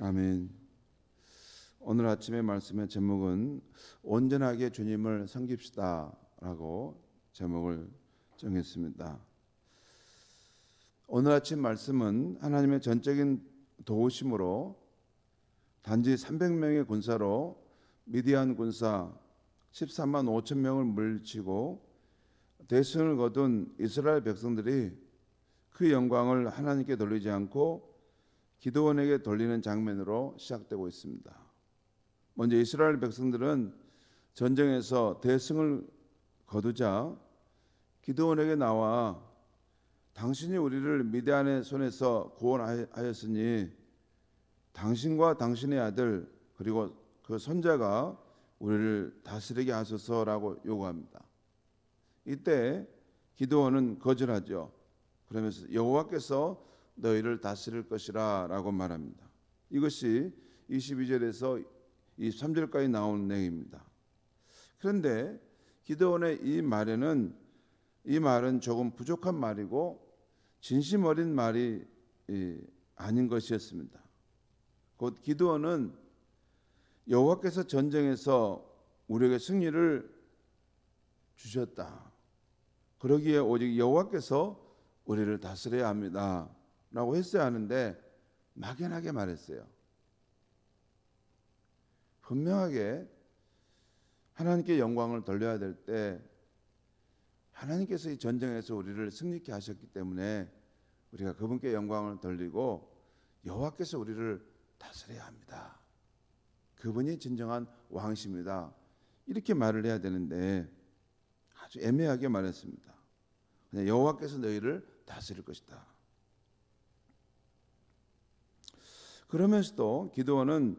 아멘. 오늘 아침의 말씀의 제목은 온전하게 주님을 섬깁시다라고 제목을 정했습니다. 오늘 아침 말씀은 하나님의 전적인 도우심으로 단지 300명의 군사로 미디안 군사 13만 5천 명을 물리치고 대승을 거둔 이스라엘 백성들이 그 영광을 하나님께 돌리지 않고 기드온에게 돌리는 장면으로 시작되고 있습니다. 먼저 이스라엘 백성들은 전쟁에서 대승을 거두자 기드온에게 나와 당신이 우리를 미디안의 손에서 구원하였으니 당신과 당신의 아들 그리고 그 손자가 우리를 다스리게 하소서라고 요구합니다. 이때 기드온은 거절하죠. 그러면서 여호와께서 너희를 다스릴 것이라 라고 말합니다. 이것이 22절에서 23절까지 나온 내용입니다. 그런데 기드온의 이 말은 조금 부족한 말이고 진심 어린 말이 아닌 것이었습니다. 곧 기드온은 여호와께서 전쟁에서 우리에게 승리를 주셨다. 그러기에 오직 여호와께서 우리를 다스려야 합니다 라고 했어야 하는데 막연하게 말했어요. 분명하게 하나님께 영광을 돌려야 될 때 하나님께서 이 전쟁에서 우리를 승리케 하셨기 때문에 우리가 그분께 영광을 돌리고 여호와께서 우리를 다스려야 합니다. 그분이 진정한 왕이십니다. 이렇게 말을 해야 되는데 아주 애매하게 말했습니다. 그냥 여호와께서 너희를 다스릴 것이다. 그러면서도 기드온은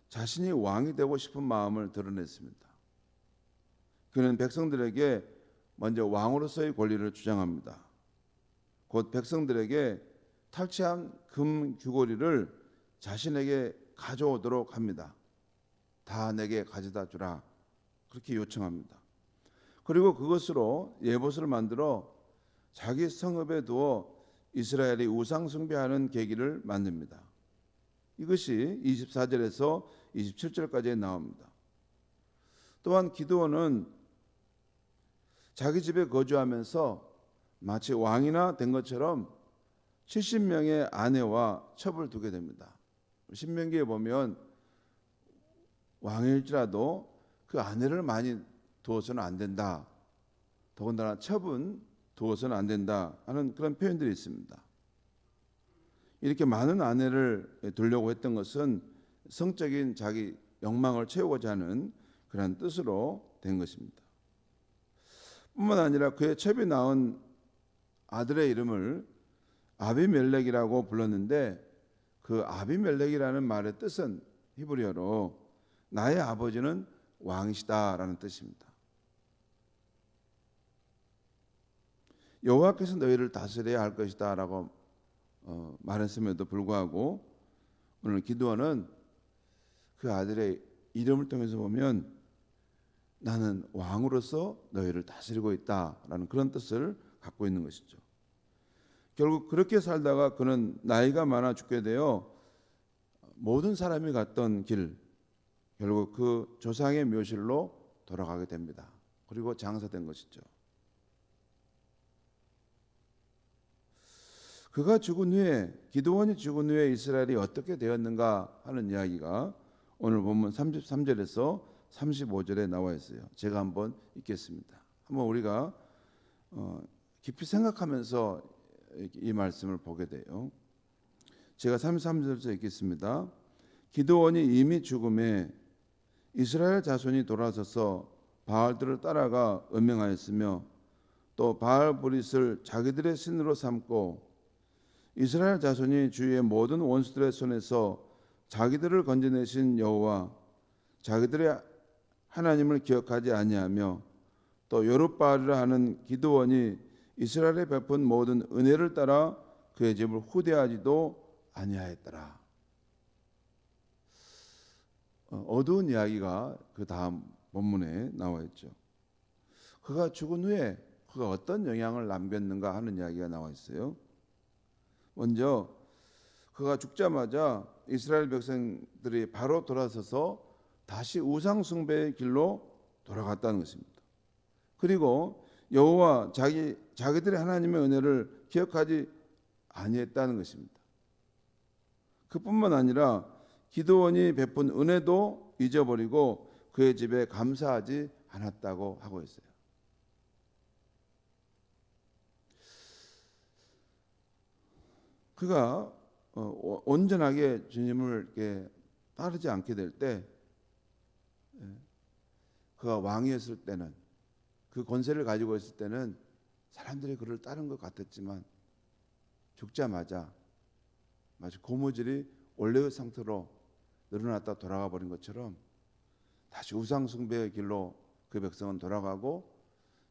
자신이 왕이 되고 싶은 마음을 드러냈습니다. 그는 백성들에게 먼저 왕으로서의 권리를 주장합니다. 곧 백성들에게 탈취한 금 귀고리를 자신에게 가져오도록 합니다. 다 내게 가져다 주라. 그렇게 요청합니다. 그리고 그것으로 예봇을 만들어 자기 성읍에 두어 이스라엘이 우상 숭배하는 계기를 만듭니다. 이것이 24절에서 27절까지 나옵니다. 또한 기드온은 자기 집에 거주하면서 마치 왕이나 된 것처럼 70명의 아내와 첩을 두게 됩니다. 신명기에 보면 왕일지라도 그 아내를 많이 두어서는 안 된다. 더군다나 첩은 두어서는 안 된다 하는 그런 표현들이 있습니다. 이렇게 많은 아내를 두려고 했던 것은 성적인 자기 욕망을 채우고자 하는 그런 뜻으로 된 것입니다. 뿐만 아니라 그의 첩이 낳은 아들의 이름을 아비멜렉이라고 불렀는데 그 아비멜렉이라는 말의 뜻은 히브리어로 나의 아버지는 왕이시다라는 뜻입니다. 여호와께서 너희를 다스려야 할 것이다라고 말했음에도 불구하고 오늘 기드온은 그 아들의 이름을 통해서 보면 나는 왕으로서 너희를 다스리고 있다라는 그런 뜻을 갖고 있는 것이죠. 결국 그렇게 살다가 그는 나이가 많아 죽게 되어 모든 사람이 갔던 길, 결국 그 조상의 묘실로 돌아가게 됩니다. 그리고 장사된 것이죠. 그가 죽은 후에 기드온이 죽은 후에 이스라엘이 어떻게 되었는가 하는 이야기가 오늘 본문 33절에서 35절에 나와 있어요. 제가 한번 읽겠습니다. 한번 우리가 깊이 생각하면서 이 말씀을 보게 돼요. 제가 33절에서 읽겠습니다. 기드온이 이미 죽음에 이스라엘 자손이 돌아서서 바알들을 따라가 음행하였으며 또 바알 브릿을 자기들의 신으로 삼고 이스라엘 자손이 주위의 모든 원수들의 손에서 자기들을 건져내신 여호와 자기들의 하나님을 기억하지 아니하며 또 요룻바알이라 하는 기드온이 이스라엘에 베푼 모든 은혜를 따라 그의 집을 후대하지도 아니하였더라. 어두운 이야기가 그 다음 본문에 나와 있죠. 그가 죽은 후에 그가 어떤 영향을 남겼는가 하는 이야기가 나와 있어요. 먼저 그가 죽자마자 이스라엘 백성들이 바로 돌아서서 다시 우상 숭배의 길로 돌아갔다는 것입니다. 그리고 여호와 자기들의 하나님의 은혜를 기억하지 아니했다는 것입니다. 그뿐만 아니라 기드온이 베푼 은혜도 잊어버리고 그의 집에 감사하지 않았다고 하고 있어요. 그가 온전하게 주님을 따르지 않게 될 때, 그가 왕이었을 때는, 그 권세를 가지고 있을 때는 사람들이 그를 따른 것 같았지만 죽자마자 마치 고무줄이 원래의 상태로 늘어났다 돌아가 버린 것처럼 다시 우상 숭배의 길로 그 백성은 돌아가고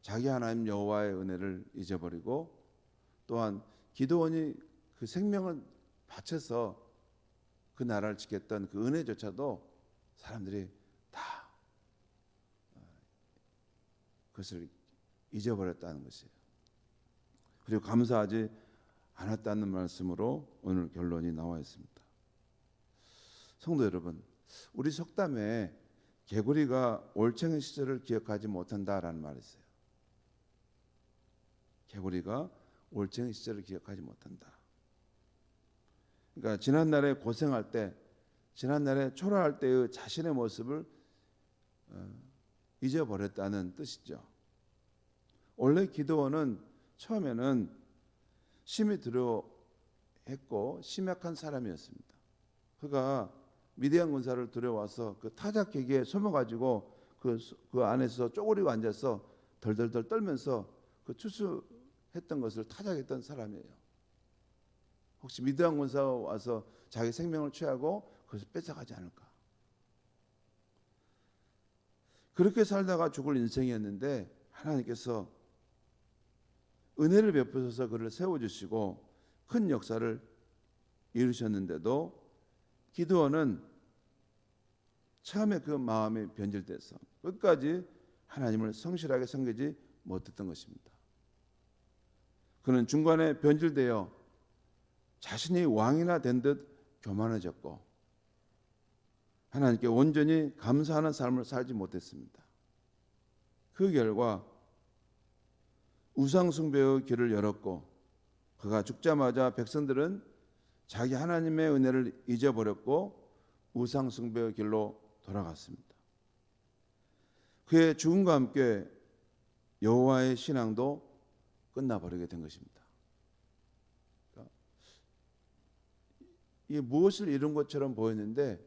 자기 하나님 여호와의 은혜를 잊어버리고, 또한 기드온이 그 생명을 바쳐서 그 나라를 지켰던 그 은혜조차도 사람들이 다 그것을 잊어버렸다는 것이에요. 그리고 감사하지 않았다는 말씀으로 오늘 결론이 나와 있습니다. 성도 여러분, 우리 속담에 개구리가 올챙이 시절을 기억하지 못한다라는 말이 있어요. 개구리가 올챙이 시절을 기억하지 못한다. 그러니까 지난날에 고생할 때, 지난날에 초라할 때의 자신의 모습을 잊어버렸다는 뜻이죠. 원래 기드온은 처음에는 심히 두려워했고 심약한 사람이었습니다. 그가 미디안 군사를 두려워서 그 타작기기에 숨어가지고 그 안에서 쪼그리고 앉아서 덜덜덜 떨면서 그 추수했던 것을 타작했던 사람이에요. 혹시 미디안 군사가 와서 자기 생명을 취하고 그것을 뺏어가지 않을까. 그렇게 살다가 죽을 인생이었는데 하나님께서 은혜를 베푸셔서 그를 세워주시고 큰 역사를 이루셨는데도 기드온은 처음에 그 마음이 변질돼서 끝까지 하나님을 성실하게 섬기지 못했던 것입니다. 그는 중간에 변질되어 자신이 왕이나 된 듯 교만해졌고 하나님께 온전히 감사하는 삶을 살지 못했습니다. 그 결과 우상 숭배의 길을 열었고 그가 죽자마자 백성들은 자기 하나님의 은혜를 잊어버렸고 우상 숭배의 길로 돌아갔습니다. 그의 죽음과 함께 여호와의 신앙도 끝나버리게 된 것입니다. 이게 무엇을 이룬 것처럼 보였는데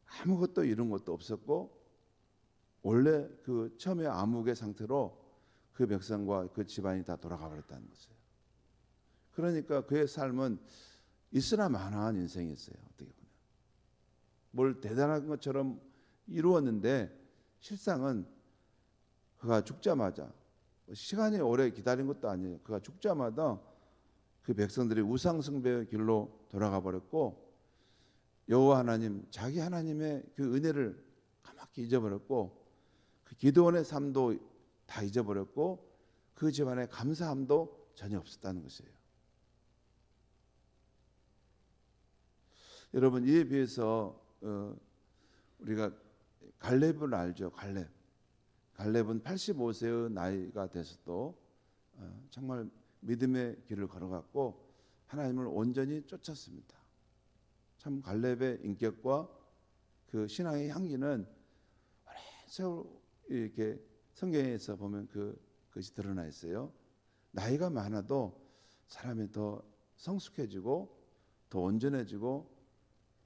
아무것도 이룬 것도 없었고 원래 그 처음에 암흑의 상태로 그 백성과 그 집안이 다 돌아가 버렸다는 것이에요. 그러니까 그의 삶은 있으나 마나한 인생이었어요. 어떻게 보면 뭘 대단한 것처럼 이루었는데 실상은 그가 죽자마자 시간이 오래 기다린 것도 아니에요. 그가 죽자마자 그 백성들이 우상 숭배의 길로 돌아가 버렸고 여호와 하나님, 자기 하나님의 그 은혜를 까맣게 잊어버렸고 그 기드온의 삶도 다 잊어버렸고 그 집안의 감사함도 전혀 없었다는 것이에요. 여러분, 이에 비해서 우리가 갈렙을 알죠. 갈렙은 85세의 나이가 돼서도 정말 믿음의 길을 걸어갔고 하나님을 온전히 쫓았습니다. 참 갈렙의 인격과 그 신앙의 향기는 오랜 세월 이렇게 성경에서 보면 그것이 드러나 있어요. 나이가 많아도 사람이 더 성숙해지고 더 온전해지고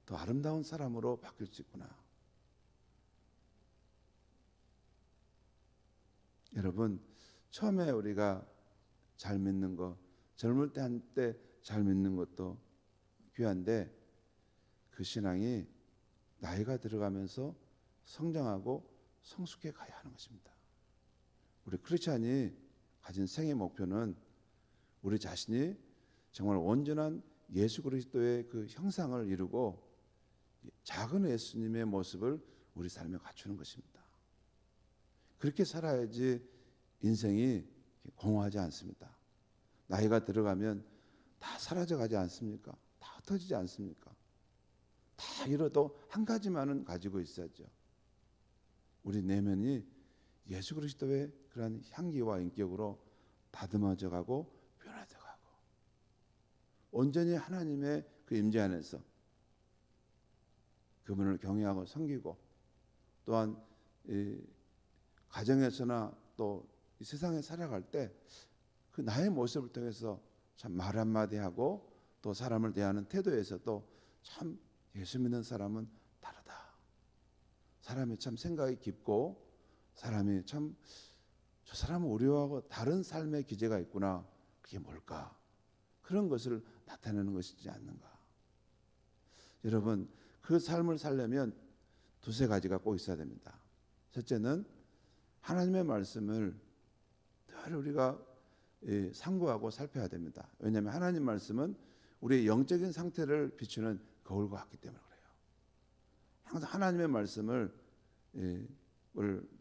더 아름다운 사람으로 바뀔 수 있구나. 여러분, 처음에 우리가 잘 믿는 거, 젊을 때 한때 잘 믿는 것도 귀한데 그 신앙이 나이가 들어가면서 성장하고 성숙해 가야 하는 것입니다. 우리 크리스찬이 가진 생애 목표는 우리 자신이 정말 온전한 예수 그리스도의 그 형상을 이루고 작은 예수님의 모습을 우리 삶에 갖추는 것입니다. 그렇게 살아야지 인생이 공허하지 않습니다. 나이가 들어가면 다 사라져 가지 않습니까? 다 터지지 않습니까? 다 잃어도 한 가지만은 가지고 있어야죠. 우리 내면이 예수 그리스도의 그런 향기와 인격으로 다듬어져 가고 변화져 가고 온전히 하나님의 그 임재 안에서 그분을 경외하고 섬기고 또한 이 가정에서나 또 이 세상에 살아갈 때 그 나의 모습을 통해서 참 말 한마디 하고 또 사람을 대하는 태도에서도 참 예수 믿는 사람은 다르다. 사람이 참 생각이 깊고 사람이 참 저 사람은 우리하고 다른 삶의 기제가 있구나. 그게 뭘까? 그런 것을 나타내는 것이지 않는가. 여러분 그 삶을 살려면 두세 가지가 꼭 있어야 됩니다. 첫째는 하나님의 말씀을 늘 우리가 상고하고 살펴야 됩니다. 왜냐하면 하나님 말씀은 우리의 영적인 상태를 비추는 거울과 같기 때문에 그래요. 항상 하나님의 말씀을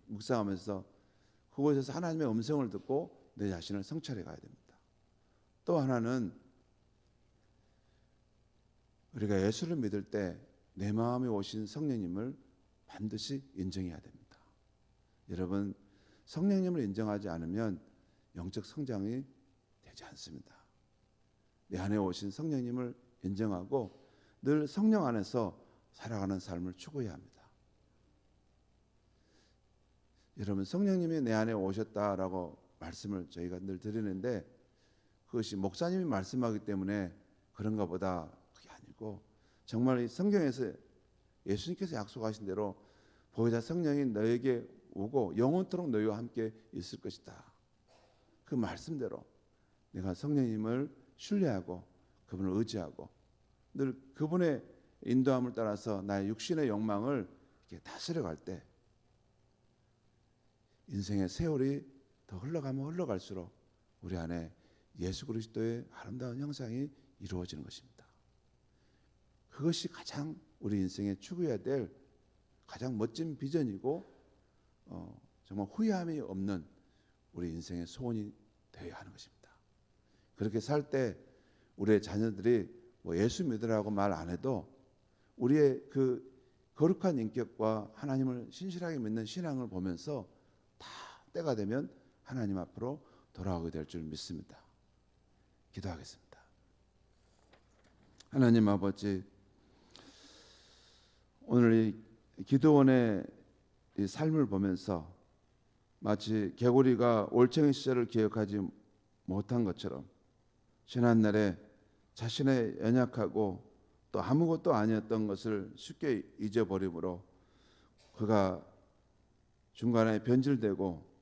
묵상하면서 그곳에서 하나님의 음성을 듣고 내 자신을 성찰해 가야 됩니다. 또 하나는 우리가 예수를 믿을 때 내 마음에 오신 성령님을 반드시 인정해야 됩니다. 여러분 성령님을 인정하지 않으면 영적 성장이 되지 않습니다. 내 안에 오신 성령님을 인정하고 늘 성령 안에서 살아가는 삶을 추구해야 합니다. 여러분 성령님이 내 안에 오셨다라고 말씀을 저희가 늘 드리는데 그것이 목사님이 말씀하기 때문에 그런가 보다 그게 아니고 정말 이 성경에서 예수님께서 약속하신 대로 보혜사 성령이 너에게 오고 영원토록 너희와 함께 있을 것이다. 그 말씀대로 내가 성령님을 신뢰하고 그분을 의지하고 늘 그분의 인도함을 따라서 나의 육신의 욕망을 이렇게 다스려갈 때 인생의 세월이 더 흘러가면 흘러갈수록 우리 안에 예수 그리스도의 아름다운 형상이 이루어지는 것입니다. 그것이 가장 우리 인생에 추구해야 될 가장 멋진 비전이고 정말 후회함이 없는 우리 인생의 소원이 되어야 하는 것입니다. 그렇게 살 때 우리의 자녀들이 뭐 예수 믿으라고 말 안 해도 우리의 그 거룩한 인격과 하나님을 신실하게 믿는 신앙을 보면서 다 때가 되면 하나님 앞으로 돌아오게 될 줄 믿습니다. 기도하겠습니다. 하나님 아버지, 오늘 이 기드온의 이 삶을 보면서 마치 개구리가 올챙이 시절을 기억하지 못한 것처럼 지난날에 자신의 연약하고 또 아무것도 아니었던 것을 쉽게 잊어버림으로 그가 중간에 변질되고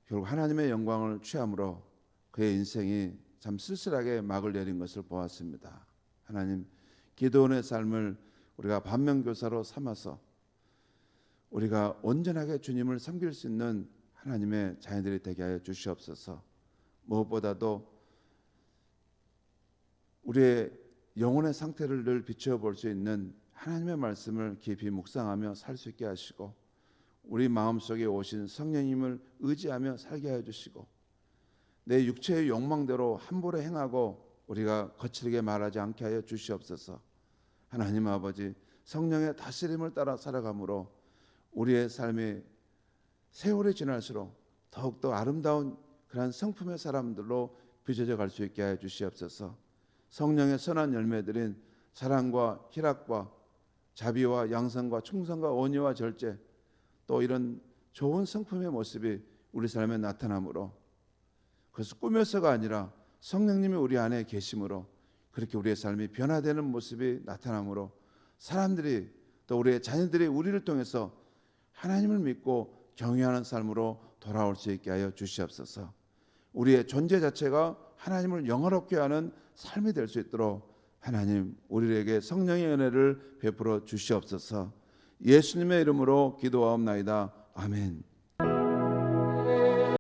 결국 하나님의 영광을 취함으로 그의 인생이 참 쓸쓸하게 막을 내린 것을 보았습니다. 하나님, 기드온의 삶을 우리가 반면교사로 삼아서 우리가 온전하게 주님을 섬길 수 있는 하나님의 자녀들이 되게 하여 주시옵소서. 무엇보다도 우리의 영혼의 상태를 늘 비춰볼 수 있는 하나님의 말씀을 깊이 묵상하며 살 수 있게 하시고 우리 마음속에 오신 성령님을 의지하며 살게 하여 주시고 내 육체의 욕망대로 함부로 행하고 우리가 거칠게 말하지 않게 하여 주시옵소서. 하나님 아버지, 성령의 다스림을 따라 살아가므로 우리의 삶이 세월이 지날수록 더욱더 아름다운 그런 성품의 사람들로 빚어져 갈 수 있게 하여 주시옵소서. 성령의 선한 열매들인 사랑과 희락과 자비와 양선과 충성과 온유와 절제, 또 이런 좋은 성품의 모습이 우리 삶에 나타나므로 그것은 꾸며서가 아니라 성령님이 우리 안에 계심으로 그렇게 우리의 삶이 변화되는 모습이 나타나므로 사람들이 또 우리의 자녀들이 우리를 통해서 하나님을 믿고 경외하는 삶으로 돌아올 수 있게 하여 주시옵소서. 우리의 존재 자체가 하나님을 영화롭게 하는 삶이 될 수 있도록 하나님 우리에게 성령의 은혜를 베풀어 주시옵소서. 예수님의 이름으로 기도하옵나이다. 아멘.